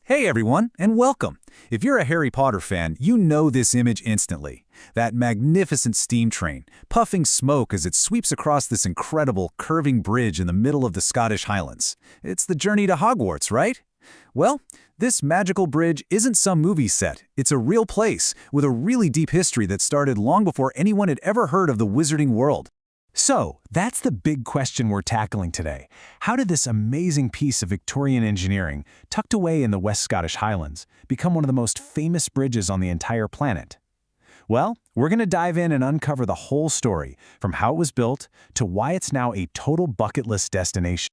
Hey everyone, and welcome! If you're a Harry Potter fan, you know this image instantly. That magnificent steam train, puffing smoke as it sweeps across this incredible, curving bridge in the middle of the Scottish Highlands. It's the journey to Hogwarts, right? Well, this magical bridge isn't some movie set. It's a real place, with a really deep history that started long before anyone had ever heard of the wizarding world. So, that's the big question we're tackling today. How did this amazing piece of Victorian engineering, tucked away in the West Scottish Highlands, become one of the most famous bridges on the entire planet? Well, we're going to dive in and uncover the whole story, from how it was built to why it's now a total bucket list destination.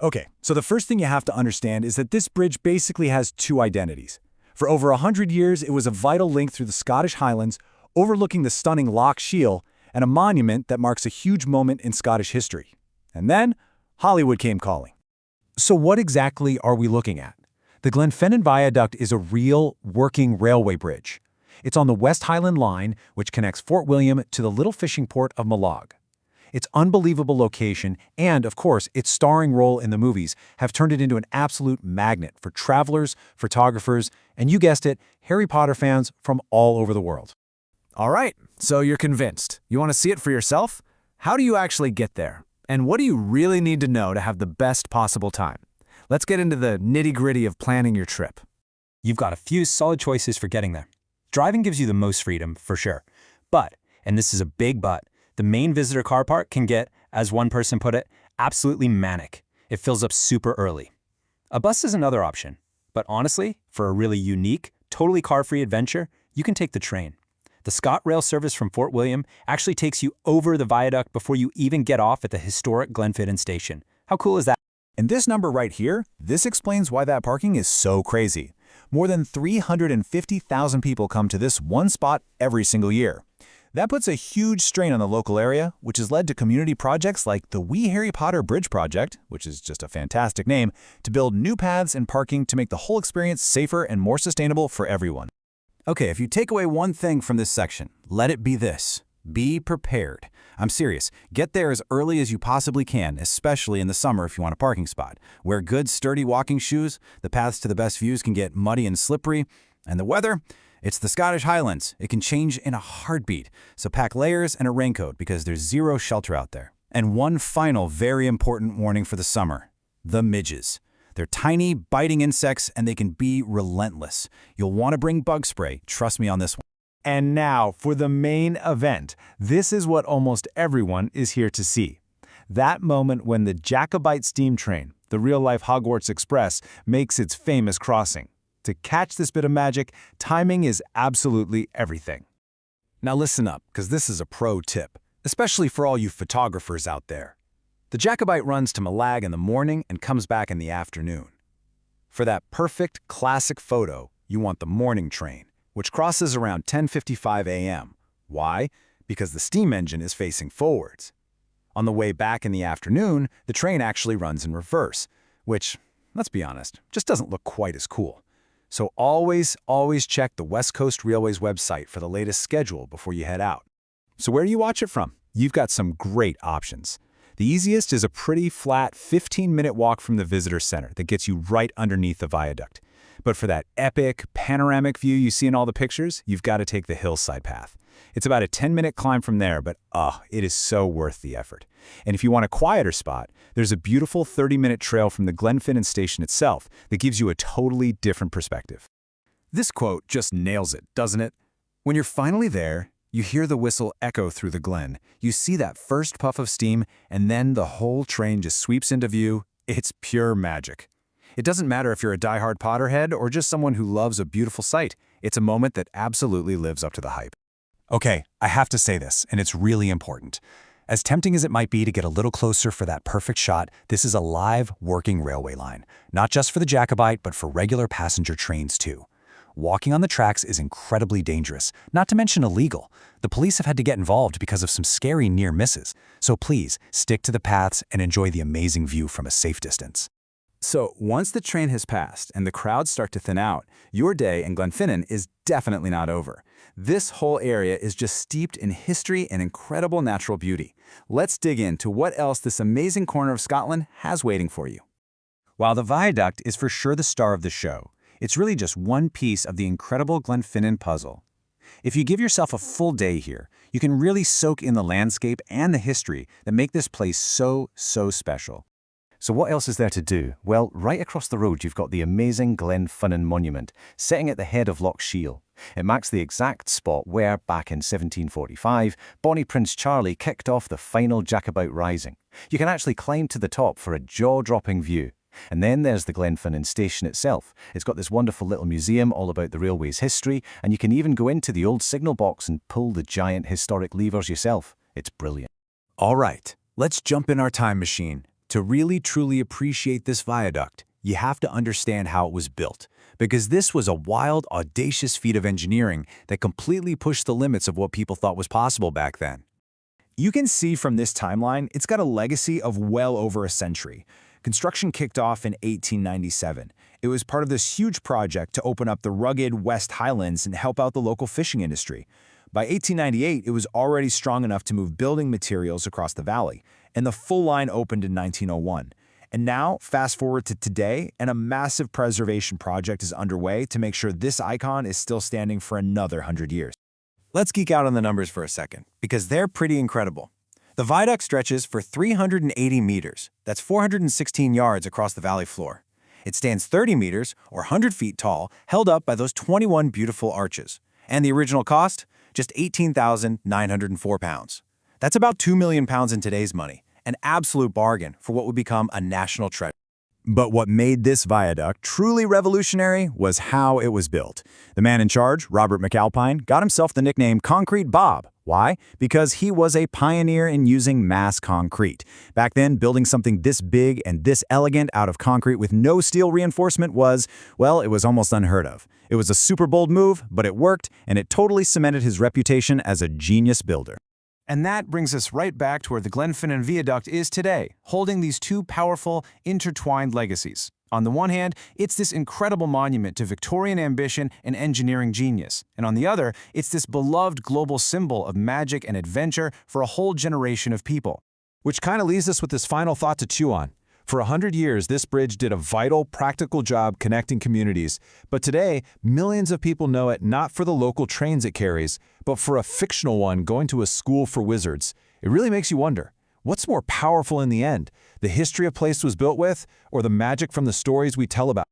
Okay, so the first thing you have to understand is that this bridge basically has two identities. For over 100 years, it was a vital link through the Scottish Highlands, overlooking the stunning Loch Shiel, and a monument that marks a huge moment in Scottish history. And then, Hollywood came calling. So what exactly are we looking at? The Glenfinnan Viaduct is a real, working railway bridge. It's on the West Highland Line, which connects Fort William to the little fishing port of Malog. Its unbelievable location and, of course, its starring role in the movies have turned it into an absolute magnet for travelers, photographers, and you guessed it, Harry Potter fans from all over the world. All right, so you're convinced. You want to see it for yourself? How do you actually get there? And what do you really need to know to have the best possible time? Let's get into the nitty-gritty of planning your trip. You've got a few solid choices for getting there. Driving gives you the most freedom, for sure. But, and this is a big but, the main visitor car park can get, as one person put it, absolutely manic. It fills up super early. A bus is another option. But honestly, for a really unique, totally car-free adventure, you can take the train. The ScotRail service from Fort William actually takes you over the viaduct before you even get off at the historic Glenfinnan station. How cool is that? And this number right here, this explains why that parking is so crazy. More than 350,000 people come to this one spot every single year. That puts a huge strain on the local area, which has led to community projects like the We Harry Potter Bridge Project, which is just a fantastic name, to build new paths and parking to make the whole experience safer and more sustainable for everyone. Okay, if you take away one thing from this section, let it be this. Be prepared. I'm serious. Get there as early as you possibly can, especially in the summer if you want a parking spot. Wear good, sturdy walking shoes. The paths to the best views can get muddy and slippery. And the weather? It's the Scottish Highlands. It can change in a heartbeat. So pack layers and a raincoat because there's zero shelter out there. And one final very important warning for the summer. The midges. They're tiny, biting insects, and they can be relentless. You'll want to bring bug spray, trust me on this one. And now for the main event. This is what almost everyone is here to see. That moment when the Jacobite steam train, the real-life Hogwarts Express, makes its famous crossing. To catch this bit of magic, timing is absolutely everything. Now listen up, because this is a pro tip, especially for all you photographers out there. The Jacobite runs to Malog in the morning and comes back in the afternoon. For that perfect, classic photo, you want the morning train, which crosses around 10:55 a.m. Why? Because the steam engine is facing forwards. On the way back in the afternoon, the train actually runs in reverse, which, let's be honest, just doesn't look quite as cool. So always check the West Coast Railway's website for the latest schedule before you head out. So where do you watch it from? You've got some great options. The easiest is a pretty flat 15-minute walk from the visitor center that gets you right underneath the viaduct. But for that epic, panoramic view you see in all the pictures, you've got to take the hillside path. It's about a 10-minute climb from there, but it is so worth the effort. And if you want a quieter spot, there's a beautiful 30-minute trail from the Glenfinnan station itself that gives you a totally different perspective. This quote just nails it, doesn't it? When you're finally there, you hear the whistle echo through the glen, you see that first puff of steam, and then the whole train just sweeps into view. It's pure magic. It doesn't matter if you're a die-hard Potterhead or just someone who loves a beautiful sight. It's a moment that absolutely lives up to the hype. Okay, I have to say this, and it's really important. As tempting as it might be to get a little closer for that perfect shot, this is a live, working railway line. Not just for the Jacobite, but for regular passenger trains too. Walking on the tracks is incredibly dangerous, not to mention illegal. The police have had to get involved because of some scary near misses. So please, stick to the paths and enjoy the amazing view from a safe distance. So once the train has passed and the crowds start to thin out, your day in Glenfinnan is definitely not over. This whole area is just steeped in history and incredible natural beauty. Let's dig into what else this amazing corner of Scotland has waiting for you. While the viaduct is for sure the star of the show, It's really just one piece of the incredible Glenfinnan puzzle. If you give yourself a full day here, you can really soak in the landscape and the history that make this place so special. So what else is there to do? Well, right across the road you've got the amazing Glenfinnan Monument, sitting at the head of Loch Shiel. It marks the exact spot where, back in 1745, Bonnie Prince Charlie kicked off the final Jacobite rising. You can actually climb to the top for a jaw-dropping view. And then there's the Glenfinnan station itself. It's got this wonderful little museum all about the railway's history, and you can even go into the old signal box and pull the giant historic levers yourself. It's brilliant. All right, let's jump in our time machine. To really truly appreciate this viaduct, you have to understand how it was built, because this was a wild, audacious feat of engineering that completely pushed the limits of what people thought was possible back then. You can see from this timeline, it's got a legacy of well over a century. Construction kicked off in 1897. It was part of this huge project to open up the rugged West Highlands and help out the local fishing industry. By 1898, it was already strong enough to move building materials across the valley, and the full line opened in 1901. And now, fast forward to today, and a massive preservation project is underway to make sure this icon is still standing for another 100 years. Let's geek out on the numbers for a second, because they're pretty incredible. The viaduct stretches for 380 meters. That's 416 yards across the valley floor. It stands 30 meters, or 100 feet tall, held up by those 21 beautiful arches. And the original cost? Just £18,904. That's about £2 million in today's money. An absolute bargain for what would become a national treasure. But what made this viaduct truly revolutionary was how it was built. The man in charge, Robert McAlpine, got himself the nickname Concrete Bob. Why? Because he was a pioneer in using mass concrete. Back then, building something this big and this elegant out of concrete with no steel reinforcement was, well, it was almost unheard of. It was a super bold move, but it worked, and it totally cemented his reputation as a genius builder. And that brings us right back to where the Glenfinnan Viaduct is today, holding these two powerful, intertwined legacies. On the one hand, it's this incredible monument to Victorian ambition and engineering genius. And on the other, it's this beloved global symbol of magic and adventure for a whole generation of people. Which kind of leaves us with this final thought to chew on. For 100 years, this bridge did a vital, practical job connecting communities. But today, millions of people know it not for the local trains it carries, but for a fictional one going to a school for wizards. It really makes you wonder, what's more powerful in the end? The history a place was built with, or the magic from the stories we tell about?